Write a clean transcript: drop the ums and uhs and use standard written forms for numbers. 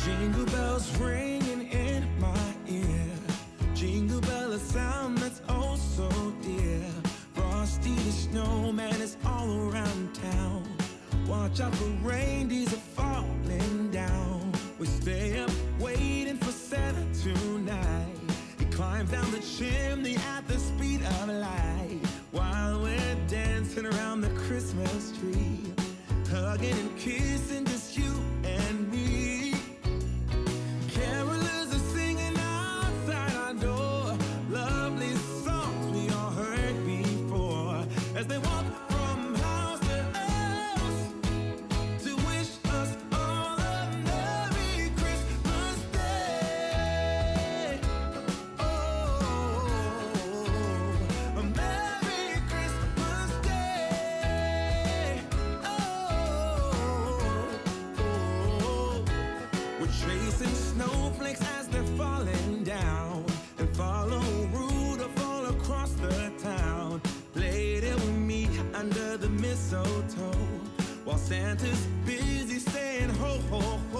Jingle bells ringing in my ear. Jingle bell, a sound that's oh so dear. Frosty the snowman is all around town. Watch out for reindeers are falling down. We stay up waiting for Santa tonight. He climbs down the chimney at the speed of light, while we're dancing around the Christmas tree, hugging and kissing just you and me. Carolers are singing outside our door, lovely songs we all heard before, as they walk from house to house to wish us all a Merry Christmas Day. Oh, a Merry Christmas Day. Oh, we're chasing snowflakes as they're falling down, and follow Rudolph all across the town. Later we meet under the mistletoe, while Santa's busy saying ho ho ho.